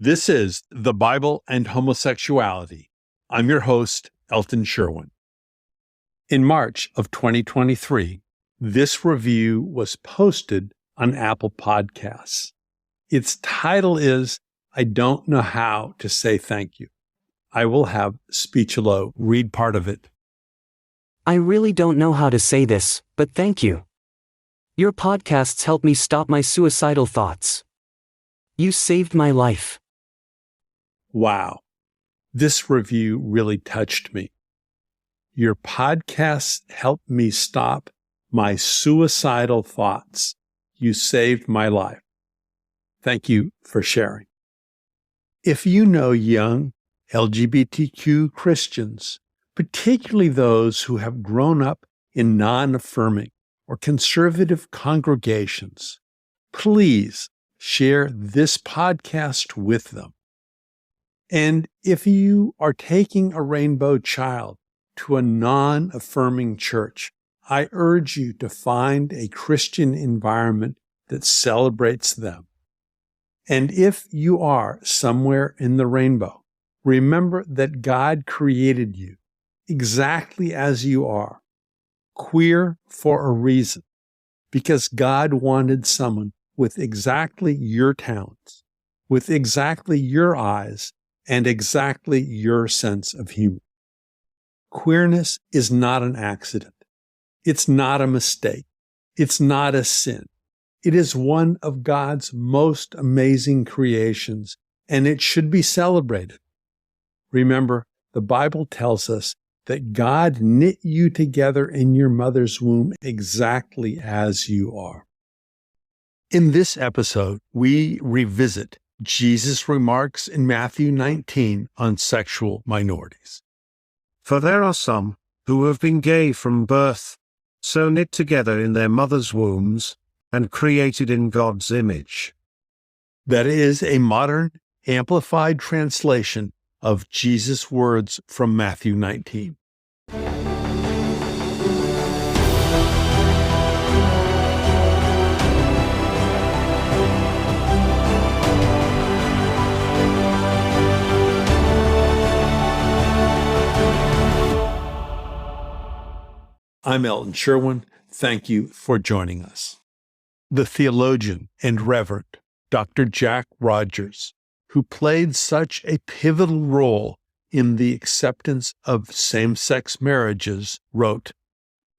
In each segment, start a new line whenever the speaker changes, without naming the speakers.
This is The Bible and Homosexuality. I'm your host, Elton Sherwin. In March of 2023, this review was posted on Apple Podcasts. Its title is, I Don't Know How to Say Thank You. I will have Speechelo read part of it.
I really don't know how to say this, but thank you. Your podcasts helped me stop my suicidal thoughts. You saved my life.
Wow, this review really touched me. Your podcasts helped me stop my suicidal thoughts. You saved my life. Thank you for sharing. If you know young LGBTQ Christians, particularly those who have grown up in non-affirming or conservative congregations, please share this podcast with them. And if you are taking a rainbow child to a non-affirming church, I urge you to find a Christian environment that celebrates them. And if you are somewhere in the rainbow, remember that God created you exactly as you are, queer for a reason, because God wanted someone with exactly your talents, with exactly your eyes, and exactly your sense of humor. Queerness is not an accident. It's not a mistake. It's not a sin. It is one of God's most amazing creations, and it should be celebrated. Remember, the Bible tells us that God knit you together in your mother's womb exactly as you are. In this episode, we revisit Jesus' remarks in Matthew 19 on sexual minorities.
For there are some who have been gay from birth, so knit together in their mothers' wombs, and created in God's image.
That is a modern, amplified translation of Jesus' words from Matthew 19. I'm Elton Sherwin. Thank you for joining us. The theologian and Reverend Dr. Jack Rogers, who played such a pivotal role in the acceptance of same-sex marriages, wrote,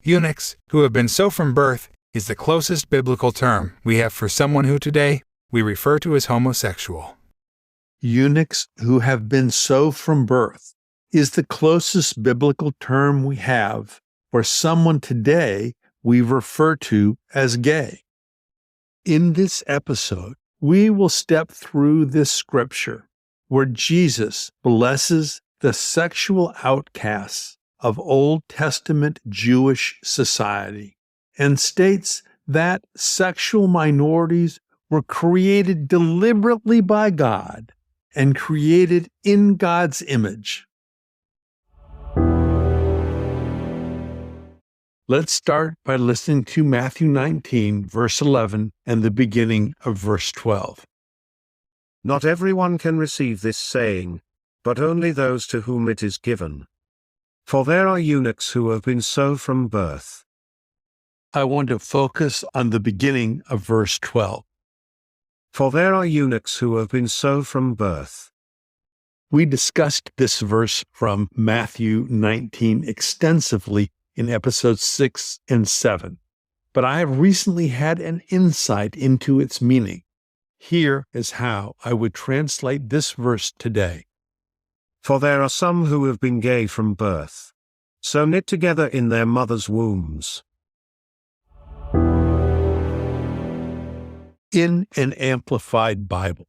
Eunuchs who have been so from birth is the closest biblical term we have for someone who today we refer to as homosexual.
Eunuchs who have been so from birth is the closest biblical term we have for someone today we refer to as gay. In this episode, we will step through this scripture where Jesus blesses the sexual outcasts of Old Testament Jewish society and states that sexual minorities were created deliberately by God and created in God's image. Let's start by listening to Matthew 19, verse 11, and the beginning of verse 12.
Not everyone can receive this saying, but only those to whom it is given. For there are eunuchs who have been so from birth.
I want to focus on the beginning of verse 12.
For there are eunuchs who have been so from birth.
We discussed this verse from Matthew 19 extensively in episodes 6 and 7, but I have recently had an insight into its meaning. Here is how I would translate this verse today.
For there are some who have been gay from birth, so knit together in their mothers' wombs.
In an Amplified Bible,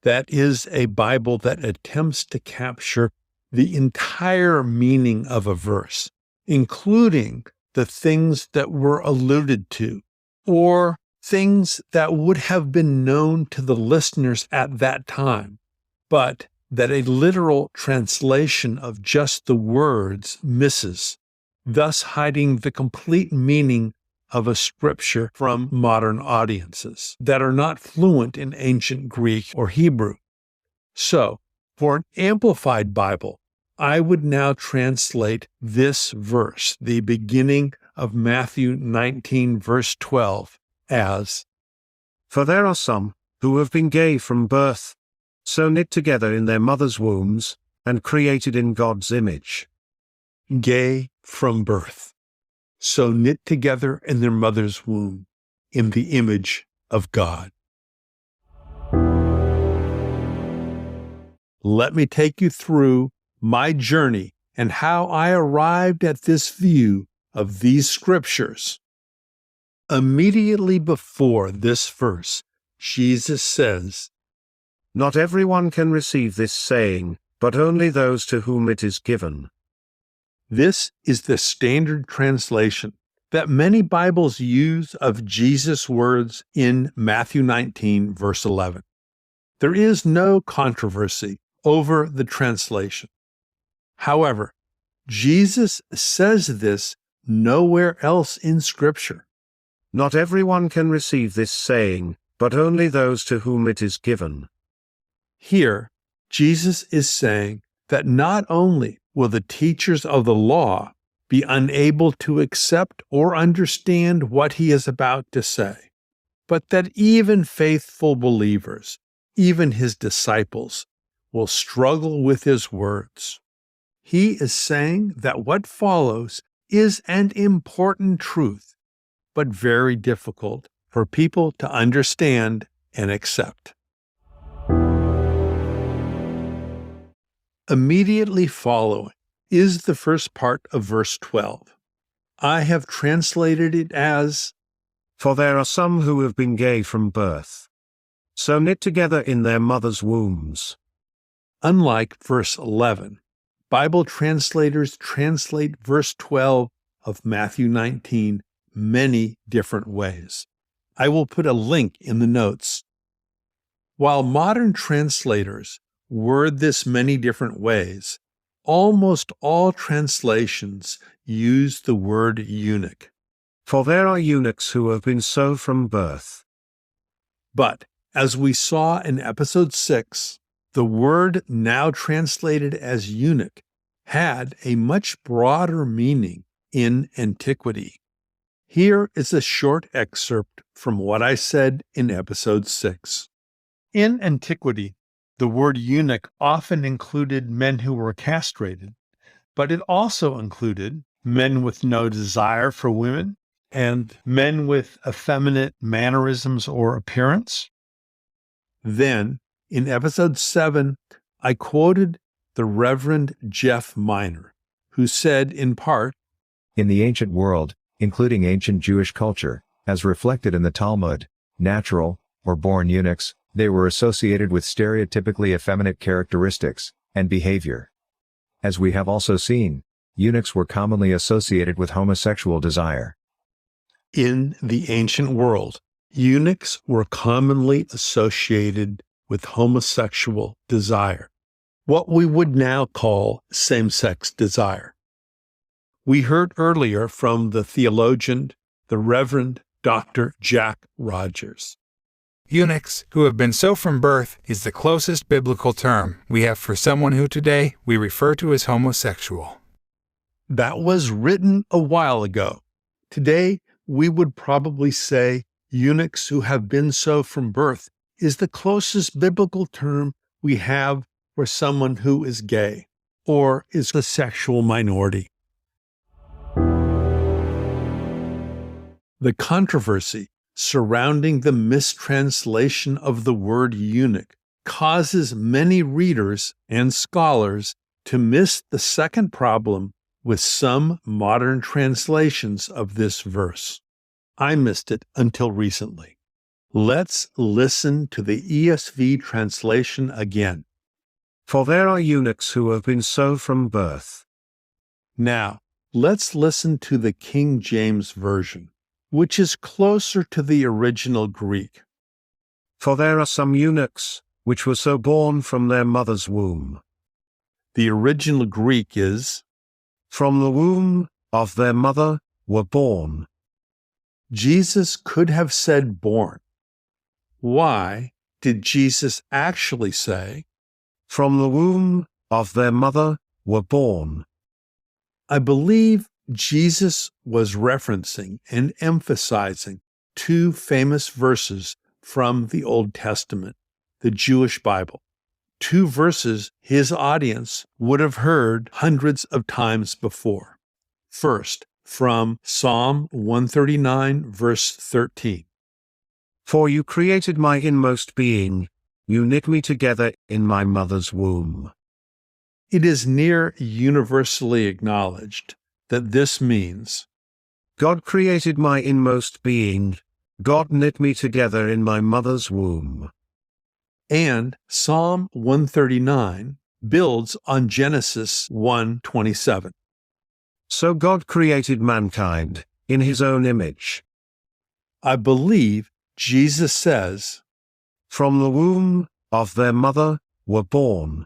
that is a Bible that attempts to capture the entire meaning of a verse, including the things that were alluded to, or things that would have been known to the listeners at that time, but that a literal translation of just the words misses, thus hiding the complete meaning of a scripture from modern audiences that are not fluent in ancient Greek or Hebrew. So, for an Amplified Bible, I would now translate this verse, the beginning of Matthew 19, verse 12, as,
For there are some who have been gay from birth, so knit together in their mother's wombs, and created in God's image.
gay from birth, so knit together in their mother's womb, in the image of God. Let me take you through my journey and how I arrived at this view of these scriptures. Immediately before this verse, Jesus says,
Not everyone can receive this saying, but only those to whom it is given.
This is the standard translation that many Bibles use of Jesus' words in Matthew 19, verse 11. There is no controversy over the translation. However, Jesus says this nowhere else in Scripture.
Not everyone can receive this saying, but only those to whom it is given.
Here, Jesus is saying that not only will the teachers of the law be unable to accept or understand what he is about to say, but that even faithful believers, even his disciples, will struggle with his words. He is saying that what follows is an important truth, but very difficult for people to understand and accept. Immediately following is the first part of verse 12. I have translated it as,
For there are some who have been gay from birth, so knit together in their mother's wombs.
Unlike verse 11, Bible translators translate verse 12 of Matthew 19 many different ways. I will put a link in the notes. While modern translators word this many different ways, almost all translations use the word eunuch.
For there are eunuchs who have been so from birth.
But, as we saw in episode 6, the word now translated as eunuch had a much broader meaning in antiquity. Here is a short excerpt from what I said in episode 6. In antiquity, the word eunuch often included men who were castrated, but it also included men with no desire for women and men with effeminate mannerisms or appearance. Then, in episode 7, I quoted the Reverend Jeff Miner, who said in part,
In the ancient world, including ancient Jewish culture, as reflected in the Talmud, natural, or born eunuchs, they were associated with stereotypically effeminate characteristics and behavior. As we have also seen, eunuchs were commonly associated with homosexual desire.
In the ancient world, eunuchs were commonly associated with homosexual desire, what we would now call same-sex desire. We heard earlier from the theologian, the Reverend Dr. Jack Rogers.
Eunuchs who have been so from birth is the closest biblical term we have for someone who today we refer to as homosexual.
That was written a while ago. Today, we would probably say eunuchs who have been so from birth is the closest biblical term we have for someone who is gay or is a sexual minority. The controversy surrounding the mistranslation of the word eunuch causes many readers and scholars to miss the second problem with some modern translations of this verse. I missed it until recently. Let's listen to the ESV translation again.
For there are eunuchs who have been so from birth.
Now, let's listen to the King James Version, which is closer to the original Greek.
For there are some eunuchs, which were so born from their mother's womb.
The original Greek is,
From the womb of their mother were born.
Jesus could have said born. Why did Jesus actually say,
from the womb of their mother were born.
I believe Jesus was referencing and emphasizing two famous verses from the Old Testament, the Jewish Bible. Two verses his audience would have heard hundreds of times before. First, from Psalm 139, verse 13.
For you created my inmost being, you knit me together in my mother's womb.
It is near universally acknowledged that this means
God created my inmost being, God knit me together in my mother's womb.
And Psalm 139 builds on Genesis 1:27.
So God created mankind in his own image.
I believe Jesus says,
From the womb of their mother were born.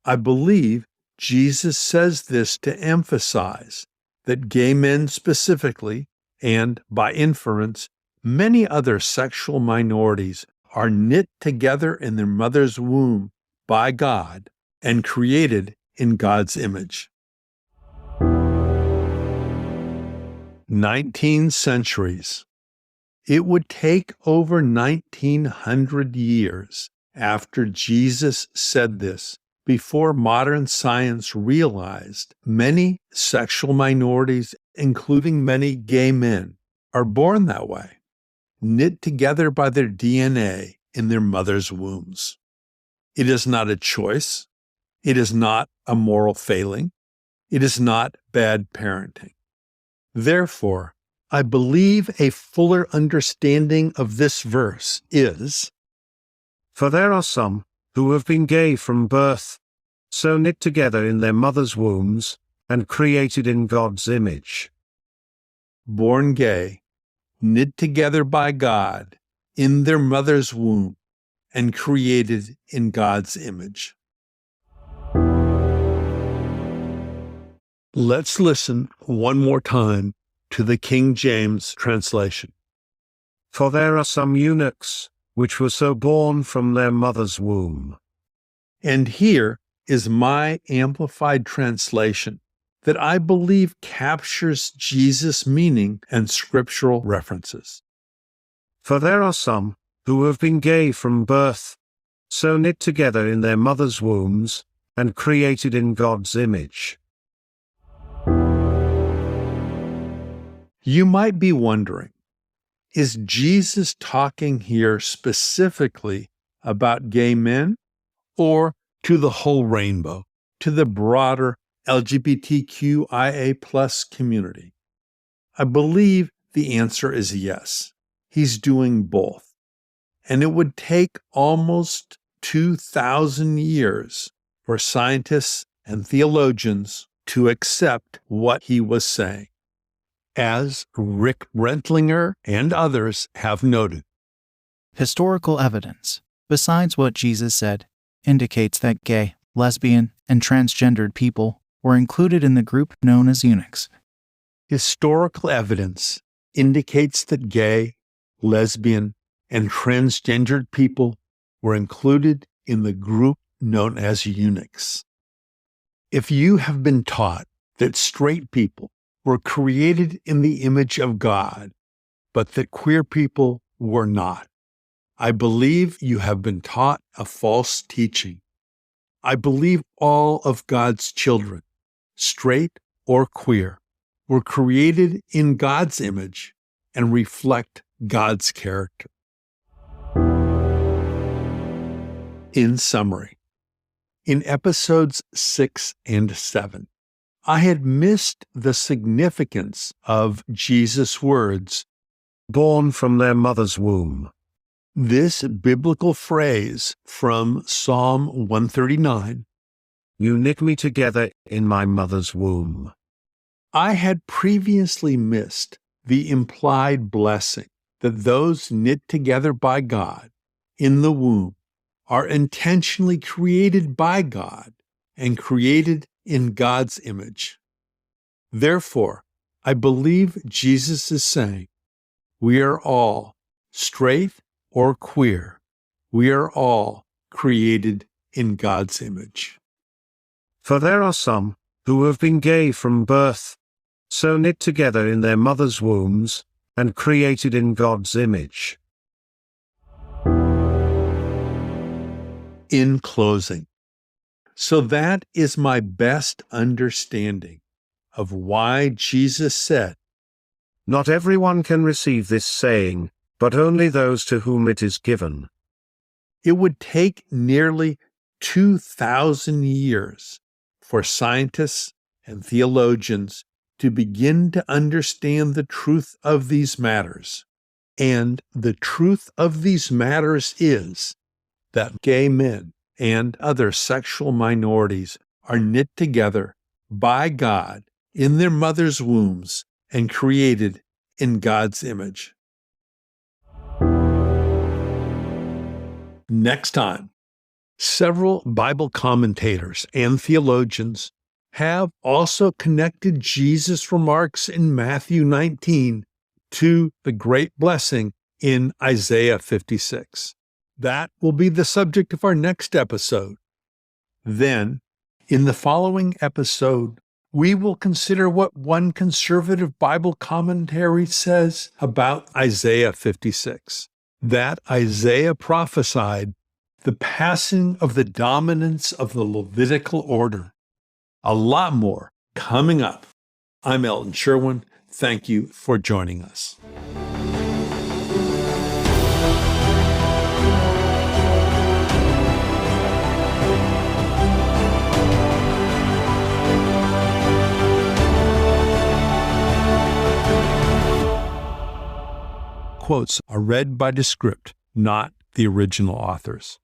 I believe Jesus says this to emphasize that gay men specifically, and by inference, many other sexual minorities are knit together in their mother's womb by God and created in God's image. 19 centuries. It would take over 1900 years after Jesus said this before modern science realized many sexual minorities, including many gay men, are born that way, knit together by their DNA in their mother's wombs. It is not a choice. It is not a moral failing. It is not bad parenting. Therefore, I believe a fuller understanding of this verse is,
For there are some who have been gay from birth, so knit together in their mother's wombs, and created in God's image.
born gay, knit together by God in their mother's womb, and created in God's image. Let's listen one more time to the King James translation.
For there are some eunuchs, which were so born from their mother's womb.
And here is my amplified translation that I believe captures Jesus' meaning and scriptural references.
For there are some who have been gay from birth, so knit together in their mother's wombs, and created in God's image.
You might be wondering, is Jesus talking here specifically about gay men or to the whole rainbow, to the broader LGBTQIA+ community? I believe the answer is yes. He's doing both. And it would take almost 2,000 years for scientists and theologians to accept what he was saying, as Rick Rentlinger and others have noted.
Historical evidence, besides what Jesus said, indicates that gay, lesbian, and transgendered people were included in the group known as eunuchs.
Historical evidence indicates that gay, lesbian, and transgendered people were included in the group known as eunuchs. If you have been taught that straight people were created in the image of God, but that queer people were not, I believe you have been taught a false teaching. I believe all of God's children, straight or queer, were created in God's image and reflect God's character. In summary, in episodes 6 and 7, I had missed the significance of Jesus' words,
Born from their mother's womb.
this biblical phrase from Psalm 139.
You knit me together in my mother's womb.
I had previously missed the implied blessing that those knit together by God in the womb are intentionally created by God and created in God's image. Therefore, I believe Jesus is saying, we are all, straight or queer, we are all created in God's image.
For there are some who have been gay from birth, so knit together in their mother's wombs, and created in God's image.
In closing, so that is my best understanding of why Jesus said,
Not everyone can receive this saying, but only those to whom it is given.
it would take nearly 2,000 years for scientists and theologians to begin to understand the truth of these matters. And the truth of these matters is that gay men and other sexual minorities are knit together by God in their mother's wombs and created in God's image. Next time, several Bible commentators and theologians have also connected Jesus' remarks in Matthew 19 to the great blessing in Isaiah 56. That will be the subject of our next episode. Then, in the following episode, we will consider what one conservative Bible commentary says about Isaiah 56. That Isaiah prophesied the passing of the dominance of the Levitical order. A lot more coming up. I'm Elton Sherwin. Thank you for joining us. Quotes are read by Descript, not the original authors.